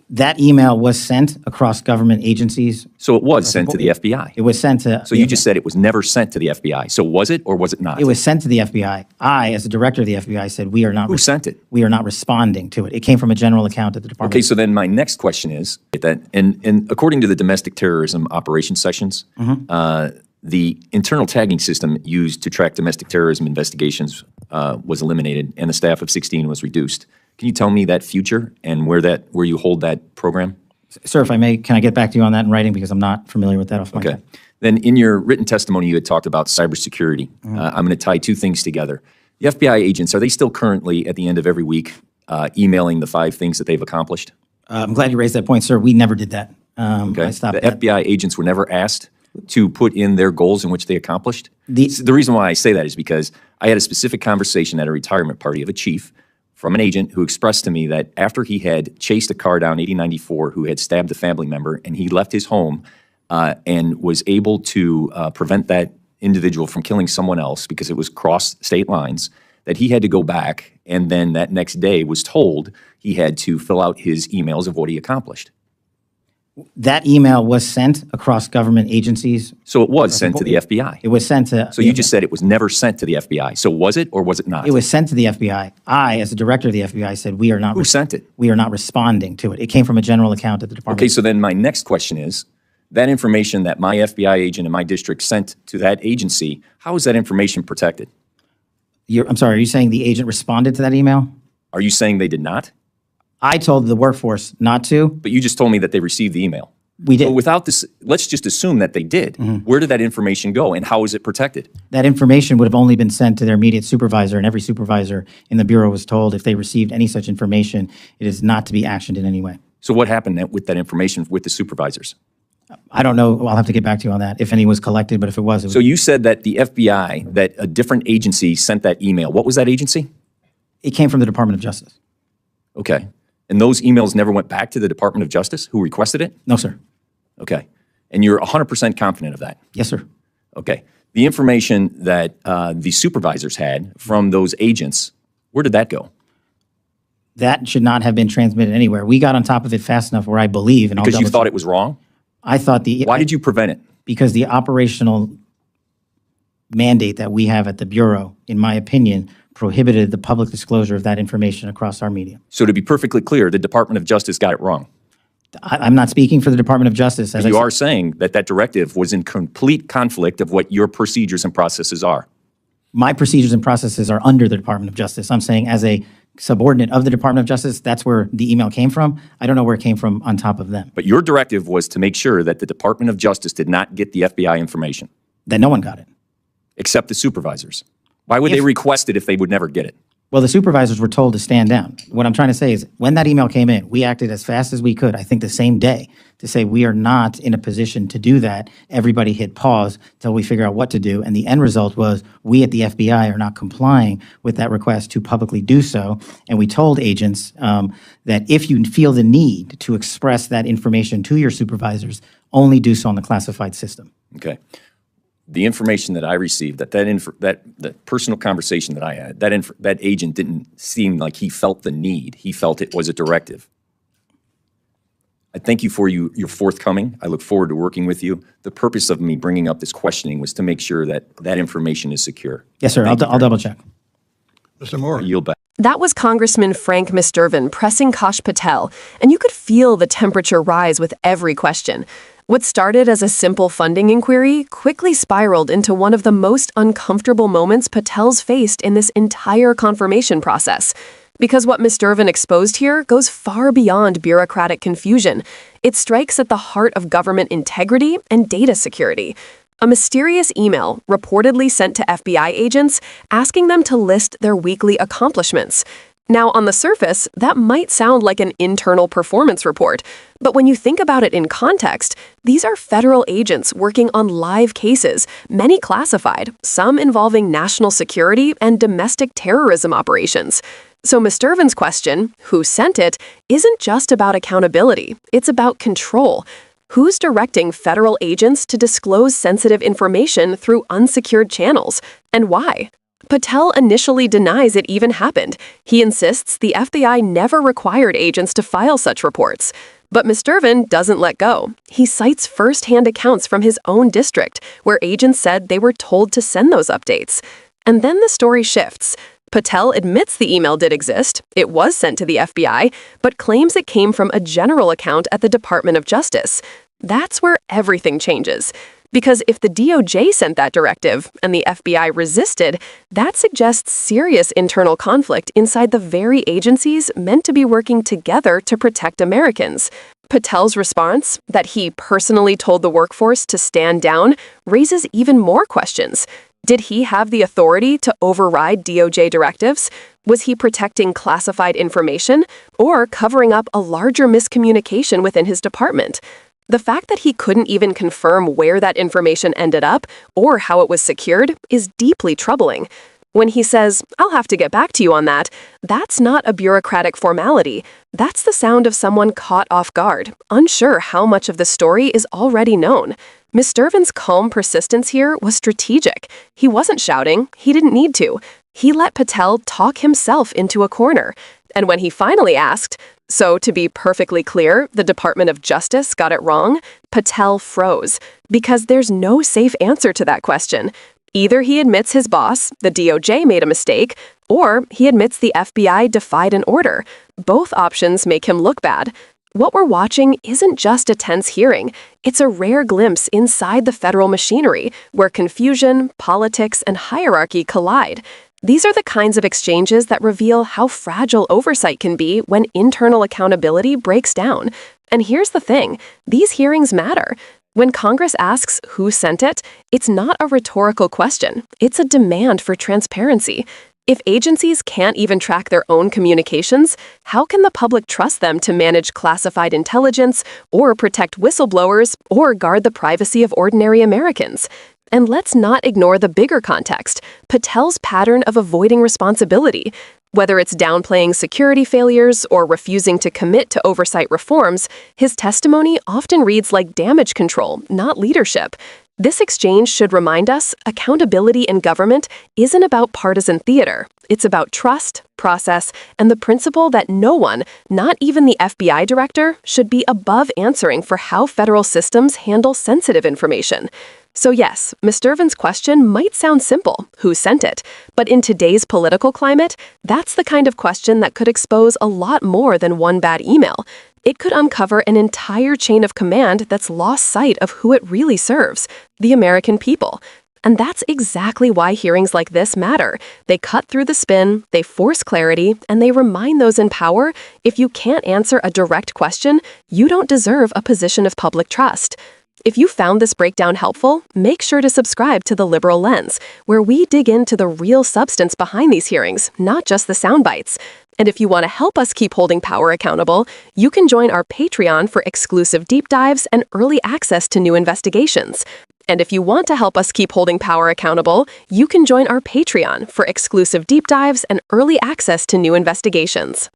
That email was sent across government agencies. So it was sent to the FBI. It was sent to... So you just said it was never sent to the FBI. So was it or was it not? It was sent to the FBI. I, as the director of the FBI, said we are not... Who sent it? We are not responding to it. It came from a general account at the department. Okay, so then my next question is that, and according to the domestic terrorism operations sections, the internal tagging system used to track domestic terrorism investigations was eliminated, and the staff of 16 was reduced. Can you tell me that future and where you hold that program? Sir, if I may, can I get back to you on that in writing because I'm not familiar with that off my head. Then in your written testimony, you had talked about cybersecurity. I'm going to tie two things together. The FBI agents, are they still currently at the end of every week emailing the 5 things that they've accomplished? I'm glad you raised that point, sir. We never did that. I stopped the that. FBI agents were never asked to put in their goals in which they accomplished? The reason why I say that is because I had a specific conversation at a retirement party of a chief from an agent who expressed to me that after he had chased a car down 8094 who had stabbed a family member, and he left his home and was able to prevent that individual from killing someone else because it was cross state lines, that he had to go back and then that next day was told he had to fill out his emails of what he accomplished. That email was sent across government agencies. So it was sent to the FBI. It was sent to... So you just said it was never sent to the FBI. So was it or was it not? It was sent to the FBI. I, as the director of the FBI, said we are not... Who sent it? We are not responding to it. It came from a general account at the department. Okay, so then my next question is, that information that my FBI agent in my district sent to that agency, how is that information protected? I'm sorry, are you saying the agent responded to that email? Are you saying they did not? I told the workforce not to. But you just told me that they received the email. We did. So without this, let's just assume that they did. Where did that information go and how is it protected? That information would have only been sent to their immediate supervisor, and every supervisor in the Bureau was told if they received any such information, it is not to be actioned in any way. So what happened with that information with the supervisors? I don't know. I'll have to get back to you on that, if any was collected, but if it was... So you said that the FBI, that a different agency sent that email. What was that agency? It came from the Department of Justice. Okay. And those emails never went back to the Department of Justice who requested it? No, sir. Okay. And you're 100% confident of that? Yes, sir. Okay. The information that the supervisors had from those agents, where did that go? That should not have been transmitted anywhere. We got on top of it fast enough where I believe... Because you thought it was wrong? I thought the... Why did you prevent it? Because the operational mandate that we have at the Bureau, in my opinion, prohibited the public disclosure of that information across our media. So to be perfectly clear, the Department of Justice got it wrong. I'm not speaking for the Department of Justice. You are saying that that directive was in complete conflict of what your procedures and processes are. My procedures and processes are under the Department of Justice. I'm saying as a subordinate of the Department of Justice, that's where the email came from. I don't know where it came from on top of them. But your directive was to make sure that the Department of Justice did not get the FBI information. That no one got it. Except the supervisors. Why would they request it if they would never get it? Well, the supervisors were told to stand down. What I'm trying to say is when that email came in, we acted as fast as we could, I think the same day, to say we are not in a position to do that. Everybody hit pause until we figure out what to do. And the end result was we at the FBI are not complying with that request to publicly do so. And we told agents that if you feel the need to express that information to your supervisors, only do so on the classified system. Okay. The information that I received, that personal conversation that I had, that agent didn't seem like he felt the need. He felt it was a directive. I thank you for your forthcoming. I look forward to working with you. The purpose of me bringing up this questioning was to make sure that that information is secure. Yes, sir. I'll double check. Mr. Moore. I yield back. That was Congressman Frank Mrvan pressing Kash Patel, and you could feel the temperature rise with every question. What started as a simple funding inquiry quickly spiraled into one of the most uncomfortable moments Patel's faced in this entire confirmation process. Because what Mrvan exposed here goes far beyond bureaucratic confusion. It strikes at the heart of government integrity and data security. A mysterious email reportedly sent to FBI agents asking them to list their weekly accomplishments. Now, on the surface, that might sound like an internal performance report, but when you think about it in context, these are federal agents working on live cases, many classified, some involving national security and domestic terrorism operations. So Mrvan's question, who sent it, isn't just about accountability, it's about control. Who's directing federal agents to disclose sensitive information through unsecured channels, and why? Patel initially denies it even happened. He insists the FBI never required agents to file such reports. But Mrvan doesn't let go. He cites first-hand accounts from his own district, where agents said they were told to send those updates. And then the story shifts. Patel admits the email did exist, it was sent to the FBI, but claims it came from a general account at the Department of Justice. That's where everything changes. Because if the DOJ sent that directive and the FBI resisted, that suggests serious internal conflict inside the very agencies meant to be working together to protect Americans. Patel's response, that he personally told the workforce to stand down, raises even more questions. Did he have the authority to override DOJ directives? Was he protecting classified information or covering up a larger miscommunication within his department? The fact that he couldn't even confirm where that information ended up or how it was secured is deeply troubling. When he says, "I'll have to get back to you on that," that's not a bureaucratic formality. That's the sound of someone caught off guard, unsure how much of the story is already known. Mrvan's calm persistence here was strategic. He wasn't shouting. He didn't need to. He let Patel talk himself into a corner. And when he finally asked, "So, to be perfectly clear, the Department of Justice got it wrong?" Patel froze, because there's no safe answer to that question. Either he admits his boss, the DOJ, made a mistake, or he admits the FBI defied an order. Both options make him look bad. What we're watching isn't just a tense hearing. It's a rare glimpse inside the federal machinery, where confusion, politics, and hierarchy collide. These are the kinds of exchanges that reveal how fragile oversight can be when internal accountability breaks down. And here's the thing, these hearings matter. When Congress asks who sent it, it's not a rhetorical question. It's a demand for transparency. If agencies can't even track their own communications, how can the public trust them to manage classified intelligence, or protect whistleblowers, or guard the privacy of ordinary Americans? And let's not ignore the bigger context, Patel's pattern of avoiding responsibility. Whether it's downplaying security failures or refusing to commit to oversight reforms, his testimony often reads like damage control, not leadership. This exchange should remind us accountability in government isn't about partisan theater. It's about trust, process, and the principle that no one, not even the FBI director, should be above answering for how federal systems handle sensitive information. So yes, Mrvan's question might sound simple, who sent it? But in today's political climate, that's the kind of question that could expose a lot more than one bad email. It could uncover an entire chain of command that's lost sight of who it really serves, the American people. And that's exactly why hearings like this matter. They cut through the spin, they force clarity, and they remind those in power, if you can't answer a direct question, you don't deserve a position of public trust. If you found this breakdown helpful, make sure to subscribe to The Liberal Lens, where we dig into the real substance behind these hearings, not just the sound bites. And if you want to help us keep holding power accountable, you can join our Patreon for exclusive deep dives and early access to new investigations. And if you want to help us keep holding power accountable, you can join our Patreon for exclusive deep dives and early access to new investigations.